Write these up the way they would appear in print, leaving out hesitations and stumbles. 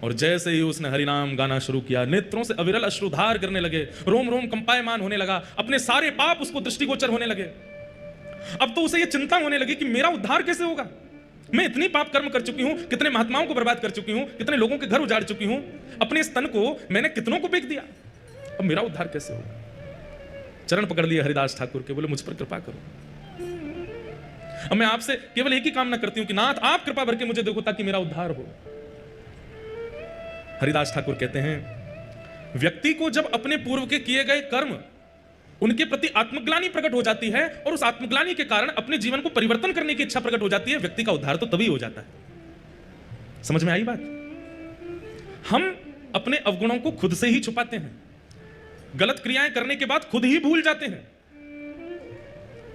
और जैसे ही उसने हरिनाम गाना शुरू किया, नेत्रों से अविरल अश्रुधार गिरने लगे, रोम रोम कंपायमान होने लगा, अपने सारे पाप उसको दृष्टिगोचर होने लगे। अब तो उसे यह चिंता होने लगी कि मेरा उद्धार कैसे होगा। मैं इतनी पाप कर्म कर चुकी हूं, कितने महात्माओं को बर्बाद कर चुकी हूं, कितने लोगों के घर उजाड़ चुकी हूं, अपने इस तन को मैंने कितनों को बेच दिया, अब मेरा उद्धार कैसे होगा। चरण पकड़ लिए हरिदास ठाकुर के, बोले मुझ पर कृपा करो। अब मैं आपसे केवल एक ही कामना करती हूं कि नाथ आप कृपा भर के मुझे देखो ताकि मेरा उद्धार हो। हरिदास ठाकुर कहते हैं, व्यक्ति को जब अपने पूर्व के किए गए कर्म उनके प्रति आत्मग्लानि प्रकट हो जाती है और उस आत्मग्लानि के कारण अपने जीवन को परिवर्तन करने की इच्छा प्रकट हो जाती है, व्यक्ति का उद्धार तो तभी हो जाता है। समझ में आई बात? हम अपने अवगुणों को खुद से ही छुपाते हैं, गलत क्रियाएं करने के बाद खुद ही भूल जाते हैं,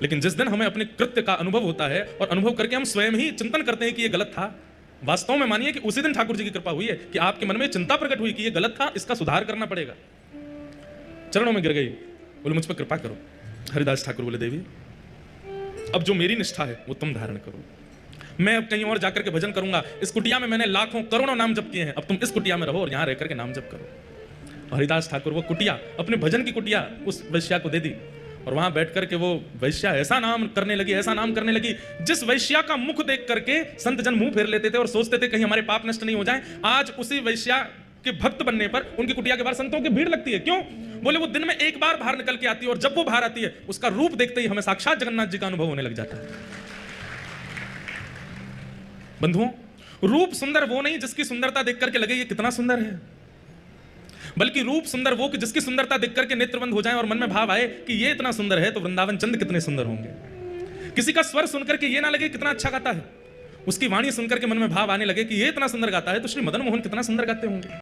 लेकिन जिस दिन हमें अपने कृत्य का अनुभव होता है और अनुभव करके हम स्वयं ही चिंतन करते हैं कि यह गलत था, वास्तव में मानिए कि उसी दिन ठाकुर जी की कृपा हुई है कि आपके मन में चिंता प्रकट हुई कि यह गलत था, इसका सुधार करना पड़ेगा। चरणों में गिर गई, बोले मुझ पर कृपा करो। हरिदास ठाकुर बोले देवी अब जो मेरी निष्ठा है वो तुम धारण करो, मैं अब कहीं और जाकर के भजन करूंगा। इस कुटिया में मैंने लाखों करोड़ों नाम जप किए हैं, अब तुम इस कुटिया में रहो और यहां रहकर के नाम जप करो। हरिदास ठाकुर वो कुटिया, अपने भजन की कुटिया उस वैश्या को दे दी और वहां बैठ करके वो वैश्या ऐसा नाम करने लगी, ऐसा नाम करने लगी, जिस वैश्या का मुख देख करके संत जन मुंह फेर लेते थे और सोचते थे कहीं हमारे पाप नष्ट नहीं हो जाए। आज उसी वैश्या के भक्त बनने पर उनकी कुटिया के बाहर संतों की भीड़ लगती है। क्यों? बोले वो दिन में एक बार बाहर निकल के आती है और जब वो बाहर आती है उसका रूप देखते ही हमें साक्षात जगन्नाथ जी का अनुभव होने लग जाता है। बंधुओं, रूप सुंदर वो नहीं जिसकी सुंदरता देख करके लगे ये कितना सुंदर है, बल्कि रूप सुंदर वो कि जिसकी सुंदरता देख करके नेत्र बंद हो जाए और मन में भाव आए कि ये इतना सुंदर है तो वृंदावन चंद कितने सुंदर होंगे। किसी का स्वर सुनकर के ये ना लगे कितना अच्छा गाता है, उसकी वाणी सुनकर के मन में भाव आने लगे कि ये इतना सुंदर गाता है तो श्री मदन मोहन कितना सुंदर गाते होंगे।